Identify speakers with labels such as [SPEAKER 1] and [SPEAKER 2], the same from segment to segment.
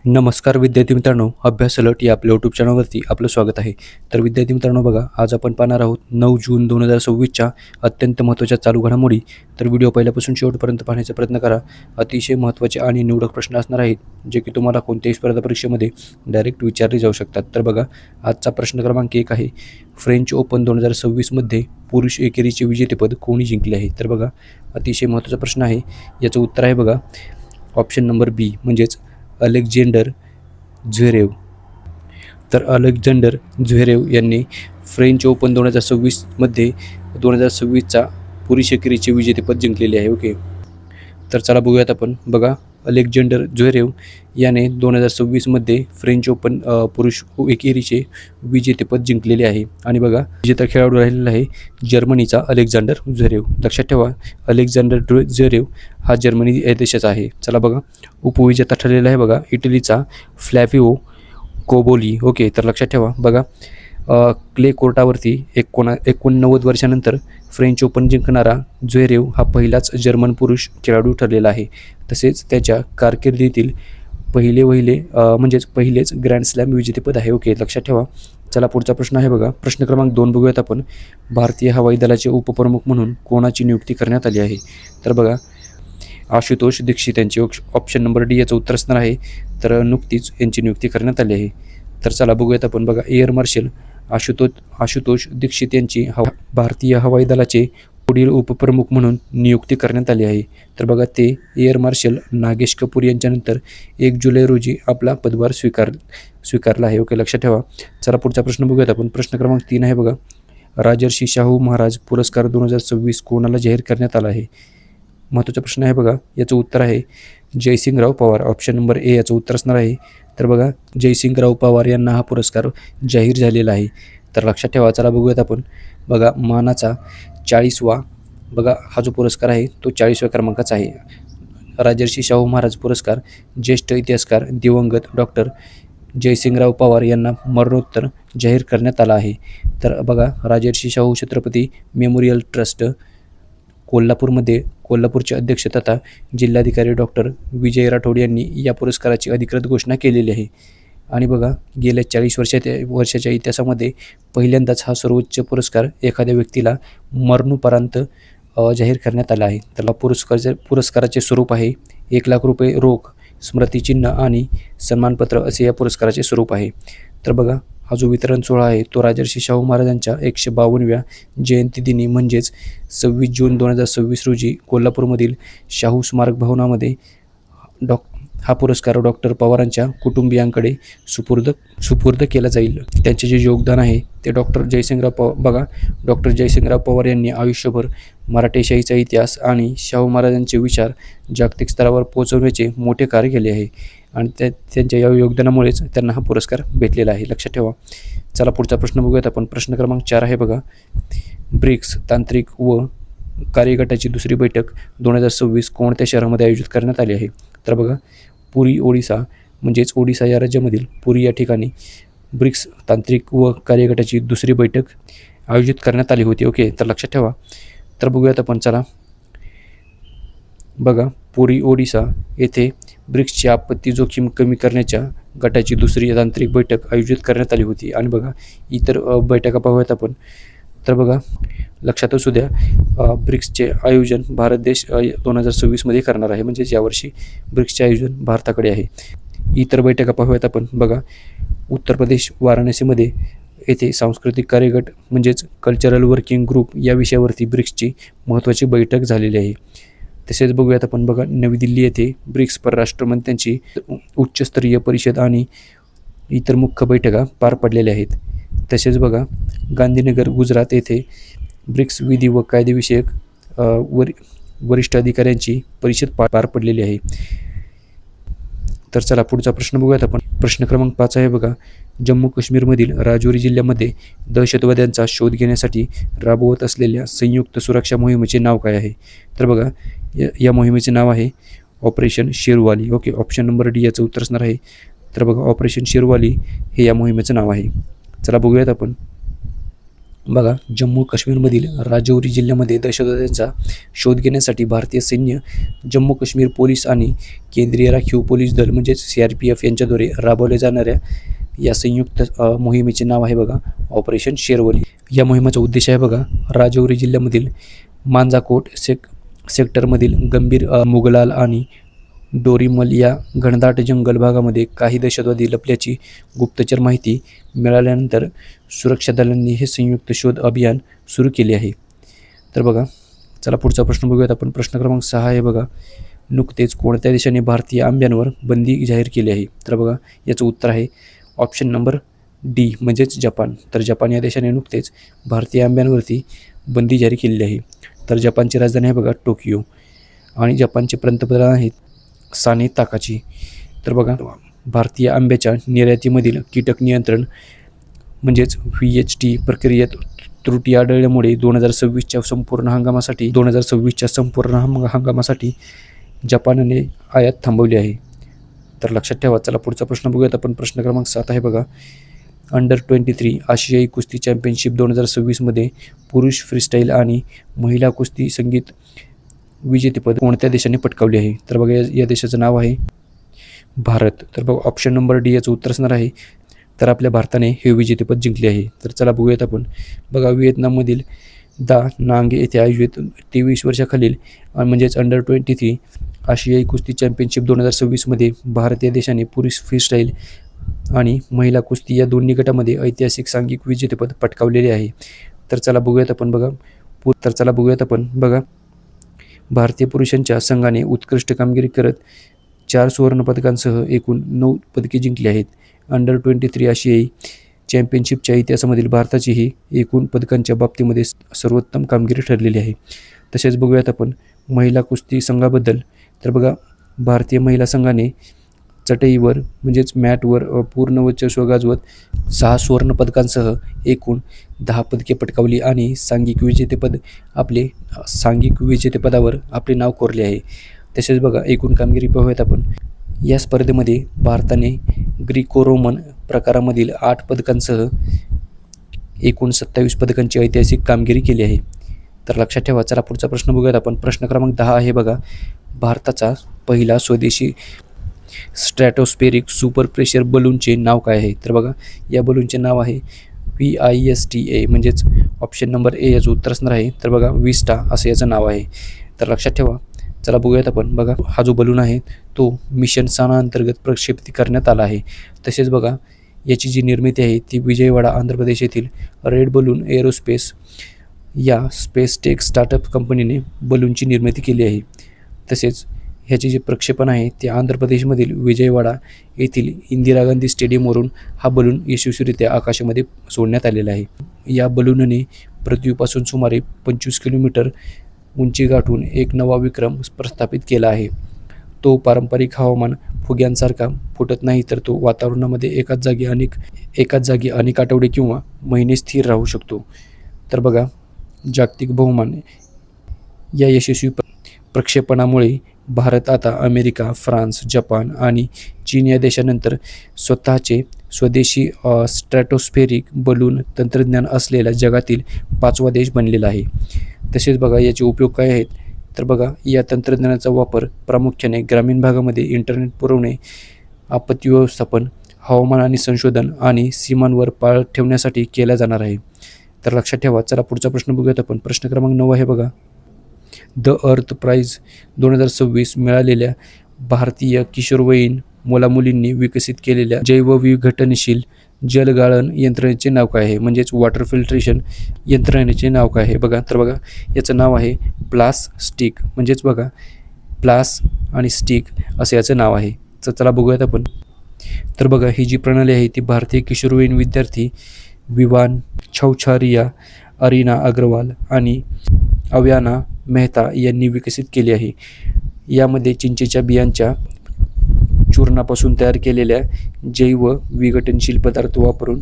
[SPEAKER 1] नमस्कार विद्यार्थी मित्रांनो, अभ्यास अलर्ट या आपल्या यूट्यूब चॅनलवरती आपलं स्वागत आहे. तर विद्यार्थी मित्रांनो बघा, आज आपण पाहणार आहोत 9 जून 2026च्या अत्यंत महत्त्वाच्या चालू घडामोडी. तर व्हिडिओ पहिल्यापासून शेवटपर्यंत पाहण्याचा प्रयत्न करा. अतिशय महत्त्वाचे आणि निवडक प्रश्न असणार आहेत, जे की तुम्हाला कोणत्याही स्पर्धा परीक्षेमध्ये डायरेक्ट विचारले जाऊ शकतात. तर बघा, आजचा प्रश्न क्रमांक 1 आहे, फ्रेंच ओपन 2026मध्ये पुरुष एकेरीचे विजेतेपद कोणी जिंकले आहे? तर बघा, अतिशय महत्त्वाचा प्रश्न आहे. याचं उत्तर आहे बघा, ऑप्शन नंबर बी म्हणजेच अलेक्झांडर झ्वेरेव. तर अलेक्झांडर झ्वेरेव यांनी फ्रेंच ओपन 2026मध्ये 2026चा पुरुष एकेरीचे विजेतेपद जिंकलेले आहे. ओके, तर चला बघूयात आपण. बघा, अलेक्झांडर झ्वेरेव याने 2026मध्ये फ्रेंच ओपन पुरुष एकेरीचे विजेतेपद जिंकलेले आहे. आणि बघा, विजेता खेळाडू राहिलेला आहे जर्मनीचा अलेक्झांडर झ्वेरेव. लक्षात ठेवा, अलेक्झांडर झ्वेरेव हा जर्मनी या देशाचा आहे. चला बघा, उपविजेता ठरलेला आहे बघा इटलीचा फ्लॅविओ कोबोली. ओके, तर लक्षात ठेवा बघा, क्ले कोर्टावरती 89 वर्षानंतर फ्रेंच ओपन जिंकणारा झ्वेरेव हा पहिलाच जर्मन पुरुष खेळाडू ठरलेला आहे. तसेच त्याच्या कारकिर्दीतील पहिलेच ग्रँड स्लॅम विजेतेपद आहे. ओके, लक्षात ठेवा. चला पुढचा प्रश्न आहे बघा, प्रश्न क्रमांक 2 बघूयात आपण. भारतीय हवाई दलाचे उपप्रमुख म्हणून कोणाची नियुक्ती करण्यात आली आहे? तर बघा, आशुतोष दीक्षित यांची. ऑप्शन नंबर डी याचं उत्तर असणार आहे. तर नुकतीच यांची नियुक्ती करण्यात आली आहे. तर चला बघूयात आपण. बघा, एअर मार्शल आशुतोष दीक्षित यांची भारतीय हवाई दलाचे पुढील उपप्रमुख म्हणून नियुक्ती करण्यात आली आहे. तर बघा, ते एअर मार्शल नागेश कपूर यांच्यानंतर 1 जुलै रोजी आपला पदभार स्वीकारला आहे. ओके, लक्षात ठेवा. चला पुढचा प्रश्न बघूयात आपण. प्रश्न क्रमांक 3 आहे बघा, राजर्षी शाहू महाराज पुरस्कार 2026 कोणाला जाहीर करण्यात आला आहे? महत्त्वाचा प्रश्न आहे बघा. याचं उत्तर आहे Jaysingrao Pawar. Option number A याचं उत्तर असणार आहे. तर बघा, जयसिंगराव पवार यांना हा पुरस्कार जाहीर झालेला आहे. तर लक्षात ठेवा. चला बघूयात आपण. बघा, मानाचा 40वा बघा हा जो पुरस्कार आहे तो 40व्या क्रमांकाचा आहे. राजर्षी शाहू महाराज पुरस्कार ज्येष्ठ इतिहासकार दिवंगत डॉक्टर जयसिंगराव पवार यांना मरणोत्तर जाहीर करण्यात आला आहे. तर बघा, राजर्षी शाहू छत्रपती मेमोरियल ट्रस्ट कोल्हापूरचे अध्यक्ष तथा जिल्हाधिकारी डॉक्टर विजय राठोड यांनी या पुरस्काराची अधिकृत घोषणा केलेली आहे. आणि बघा, गेल्या 40 वर्षाच्या इतिहासामध्ये पहिल्यांदाच हा सर्वोच्च पुरस्कार एखाद्या व्यक्तीला मरणोपरांत जाहीर करण्यात आला आहे. त्याला पुरस्काराचे स्वरूप आहे 1,00,000 रुपये रोख, स्मृतिचिन्ह आणि सन्मानपत्र असे या पुरस्काराचे स्वरूप आहे. तर बघा, हा जो वितरण सोहळा आहे तो राजर्षी शाहू महाराजांच्या 152व्या जयंतीदिनी म्हणजेच 26 जून 2026 रोजी कोल्हापूरमधील शाहू स्मारक भवनामध्ये हा पुरस्कार डॉक्टर पवारांच्या कुटुंबियांकडे सुपूर्द केला जाईल. त्यांचे जे योगदान आहे ते डॉक्टर जयसिंगराव पवार यांनी आयुष्यभर मराठेशाहीचा इतिहास आणि शाहू महाराजांचे विचार जागतिक स्तरावर पोहोचवण्याचे मोठे कार्य केले आहे. आणि त्यांच्या या योगदानामुळेच त्यांना हा पुरस्कार भेटलेला आहे. लक्षात ठेवा. चला पुढचा प्रश्न बघूयात आपण. प्रश्न क्रमांक 4 आहे बघा, ब्रिक्स तांत्रिक व कार्यगटाची दुसरी बैठक 2026 कोणत्या शहरामध्ये आयोजित करण्यात आली आहे? तर बघा, पुरी ओडिसा म्हणजेच ओडिसा या राज्यामधील पुरी या ठिकाणी ब्रिक्स तांत्रिक व कार्यगटाची दुसरी बैठक आयोजित करण्यात आली होती. ओके, तर लक्षात ठेवा. तर बघूयात आपण. चला बघा, पुरी ओडिसा येथे ब्रिक्सची आपत्ती जोखीम कमी करण्याच्या गटाची दुसरी तांत्रिक बैठक आयोजित करण्यात आली होती. आणि बघा, इतर बैठका पाहूयात आपण. तर बघा, लक्षात असू द्या, ब्रिक्सचे आयोजन भारत देश 2026मध्ये करणार आहे. म्हणजेच यावर्षी ब्रिक्सचे आयोजन भारताकडे आहे. इतर बैठका पाहूयात आपण. बघा, उत्तर प्रदेश वाराणसीमध्ये येथे सांस्कृतिक कार्यगट म्हणजेच कल्चरल वर्किंग ग्रुप या विषयावरती ब्रिक्सची महत्त्वाची बैठक झालेली आहे. तसेच बघूयात आपण. बघा, नवी दिल्ली येथे ब्रिक्स परराष्ट्र मंत्र्यांची उच्चस्तरीय परिषद आणि इतर मुख्य बैठका पार पडलेल्या आहेत. तसेच बघा, गांधीनगर गुजरात येथे ब्रिक्स विधी व कायदेविषयक वरिष्ठ अधिकाऱ्यांची परिषद पार पडलेली आहे. तर चला पुढचा प्रश्न बघूयात आपण. प्रश्न क्रमांक 5 आहे बघा, जम्मू काश्मीरमधील राजौरी जिल्ह्यामध्ये दहशतवाद्यांचा शोध घेण्यासाठी राबवत असलेल्या संयुक्त सुरक्षा मोहिमेचे नाव काय आहे? तर बघा, या मोहिमेचे नाव आहे operation Sherawali. Okay, option number D याचं उत्तर असणार आहे. तर बघा, ऑपरेशन शेरवाली हे या मोहिमेचं नाव आहे. चला बघूयात आपण. बघा, जम्मू काश्मीरमधील राजौरी जिल्ह्यामध्ये दहशतवाद्यांचा शोध घेण्यासाठी भारतीय सैन्य, जम्मू काश्मीर पोलीस आणि केंद्रीय राखीव पोलीस दल म्हणजेच CRPF यांच्याद्वारे राबवल्या जाणाऱ्या या संयुक्त मोहिमेचे नाव आहे बघा ऑपरेशन शेरवली. या मोहिमेचा उद्देश आहे बघा, राजौरी जिल्ह्यामधील मांजाकोट सेक्टरमधील गंभीर मुगलाल आणि डोरीमल या घनदाट जंगल भागामध्ये काही दहशतवादी लपल्याची गुप्तचर माहिती मिळाल्यानंतर सुरक्षा दलांनी हे संयुक्त शोध अभियान सुरू केले आहे. तर बघा, चला पुढचा प्रश्न बघूयात आपण. प्रश्न क्रमांक 6 आहे बघा, नुकतेच कोणत्या देशाने भारतीय आंब्यांवर बंदी जाहीर केली आहे? तर बघा, याचं उत्तर आहे ऑप्शन नंबर डी म्हणजेच जपान. तर जपान या देशाने नुकतेच भारतीय आंब्यांवरती बंदी जाहीर केलेली आहे. तर जपानची राजधानी आहे बघा टोकियो आणि जपानचे पंतप्रधान आहेत साने ताकाची. तर बघा, भारतीय आंब्याच्या निर्यातीमधील कीटक नियंत्रण म्हणजेच VHT प्रक्रियेत त्रुटी आढळल्यामुळे 2026च्या संपूर्ण हंगामासाठी जपानने आयात थांबवली आहे. तर लक्षात ठेवा. चला पुढचा प्रश्न बघूयात आपण. प्रश्न क्रमांक 7 आहे बघा, अंडर-23 आशियाई कुस्ती चॅम्पियनशिप 2026मध्ये पुरुष फ्रीस्टाईल आणि महिला कुस्ती संगीत विजेतेपद कोणत्या देशाने पटकावले आहे? तर बघा, या देशाचं नाव आहे भारत. तर बघा, ऑप्शन नंबर डी याचं उत्तर असणार आहे. तर आपल्या भारताने हे विजेतेपद जिंकले आहे. तर चला बघूयात आपण. बघा, व्हिएतनाममधील दा नांग येथे आयोजित 23 वर्षाखालील म्हणजेच अंडर-23 आशियाई कुस्ती चॅम्पियनशिप 2026मध्ये भारत या देशाने पुरुष फ्रीस्टाईल आणि महिला कुस्ती या दोन्ही गटामध्ये ऐतिहासिक सांघिक विजेतेपद पटकावलेले आहे. तर चला बघूयात आपण. बघा, भारतीय पुरुषांच्या संघाने उत्कृष्ट कामगिरी करत 4 सुवर्णपदकांसह एकूण 9 पदके जिंकली आहेत. अंडर-23 आशियाई चॅम्पियनशिपच्या इतिहासामधील भारताची ही एकूण पदकांच्या बाबतीमध्ये सर्वोत्तम कामगिरी ठरलेली आहे. तसेच बघूयात आपण महिला कुस्ती संघाबद्दल. तर बघा, भारतीय महिला संघाने चटईवर म्हणजेच मॅटवर पूर्ण वर्चस्व गाजवत 6 सुवर्णपदकांसह एकूण 10 पदके पटकावली आणि सांघिक विजेतेपदावर आपले नाव कोरले आहे. तसेच बघा, एकूण कामगिरी पाहूयात आपण. या स्पर्धेमध्ये भारताने ग्रीको रोमन प्रकारामधील 8 पदकांसह एकूण 27 पदकांची ऐतिहासिक कामगिरी केली आहे. तर लक्षात ठेवा. चला पुढचा प्रश्न बघूयात आपण. प्रश्न क्रमांक 10 आहे बघा, भारताचा पहिला स्वदेशी स्ट्रॅटोस्फेरिक सुपर प्रेशर बलूनचे नाव काय आहे? तर बघा, या बलूनचे नाव आहे VISTA म्हणजेच ऑप्शन नंबर ए याचं उत्तर असणार आहे. तर बघा, विस्टा असं याचं नाव आहे. तर लक्षात ठेवा. चला बघूयात आपण. बघा, हा जो बलून आहे तो मिशन साना अंतर्गत प्रक्षेपित करण्यात आला आहे. तसेच बघा, याची जी निर्मिती आहे ती विजयवाडा आंध्र प्रदेश येथील रेड बलून एरोस्पेस या स्पेसटेक स्टार्टअप कंपनीने बलूनची निर्मिती केली आहे. तसेच ह्याचे जे प्रक्षेपण आहे ते आंध्र प्रदेशमधील विजयवाडा येथील इंदिरा गांधी स्टेडियमवरून हा बलून यशस्वीरित्या आकाशामध्ये सोडण्यात आलेला आहे. या बलूनने पृथ्वीपासून सुमारे 25 किलोमीटर उंची गाठून एक नवा विक्रम प्रस्थापित केला आहे. तो पारंपरिक हवामान फुग्यांसारखा फुटत नाही, तर तो वातावरणामध्ये एकाच जागी अनेक आठवडे किंवा महिने स्थिर राहू शकतो. तर बघा, जागतिक बहुमान या यशस्वी प्रक्षेपणामुळे भारत आता अमेरिका, फ्रान्स, जपान आणि चीन या देशानंतर स्वतःचे स्वदेशी स्ट्रॅटोस्फेरिक बलून तंत्रज्ञान असलेला जगातील 5वा देश बनलेला आहे. तसेच बघा, याचे उपयोग काय आहेत? तर बघा, या तंत्रज्ञानाचा वापर प्रामुख्याने ग्रामीण भागामध्ये इंटरनेट पुरवणे, आपत्ती व्यवस्थापन, हवामान आणि संशोधन आणि सीमांवर पाळ ठेवण्यासाठी केला जाणार आहे. तर लक्षात ठेवा. चला पुढचा प्रश्न बघूयात आपण. प्रश्न क्रमांक 9 आहे बघा, द अर्थ प्राइज 2026 मिळालेल्या भारतीय किशोरवयीन मुलामुलींनी विकसित केलेल्या जैवविघटनशील जलगाळण यंत्रणेचे नाव काय आहे? म्हणजेच वॉटर फिल्ट्रेशन यंत्रणेचे नाव काय आहे? बघा, तर बघा, याचं नाव आहे प्लास्टिक म्हणजेच बघा प्लास आणि स्टिक असं याचं नाव आहे. तर चला बघूयात आपण. तर बघा, ही जी प्रणाली आहे ती भारतीय किशोरवयीन विद्यार्थी विवान छौछारिया, अरीना अग्रवाल आणि अव्याना मेहता यांनी विकसित केली आहे. यामध्ये चिंचेच्या बियांच्या चूर्णापासून तयार केलेल्या जैव विघटनशील पदार्थ वापरून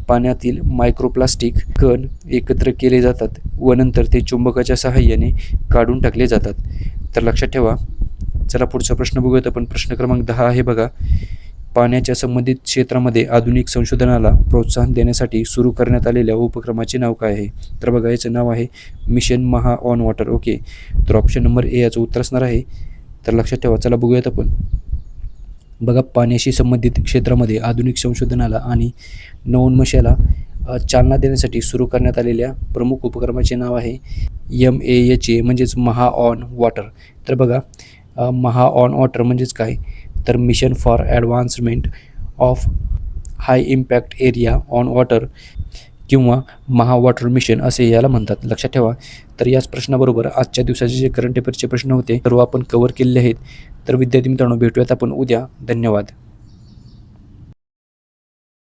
[SPEAKER 1] पाण्यातील मायक्रोप्लास्टिक कण एकत्र केले जातात व नंतर ते चुंबकाच्या सहाय्याने काढून टाकले जातात. तर लक्षात ठेवा. चला पुढचा प्रश्न बघूयात आपण. प्रश्न क्रमांक 10 आहे बघा, पाण्याच्या संबंधित क्षेत्रामध्ये आधुनिक संशोधनाला प्रोत्साहन देण्यासाठी सुरू करण्यात आलेल्या उपक्रमाचे नाव काय आहे? तर बघा याचं नाव आहे mission Maha on water. Okay, तर ऑप्शन नंबर ए याचं उत्तर असणार आहे. तर लक्षात ठेवा. चला बघूयात आपण. बघा, पाण्याशी संबंधित क्षेत्रामध्ये आधुनिक संशोधनाला आणि नवोन्मेषाला चालना देण्यासाठी सुरू करण्यात आलेल्या प्रमुख उपक्रमाचे नाव आहे MAHA म्हणजेच महा ऑन वॉटर. तर बघा, महा ऑन वॉटर म्हणजेच काय, तर mission for advancement of high impact area on water किंवा महा वॉटर मिशन असे याला म्हणतात. लक्षात ठेवा. तर याच प्रश्नाबरोबर आजच्या दिवसाचे जे करंट अफेअर्सचे प्रश्न होते सर्व आपण कव्हर केलेले आहेत. तर विद्यार्थी मित्रांनो, भेटूयात आपण उद्या. धन्यवाद.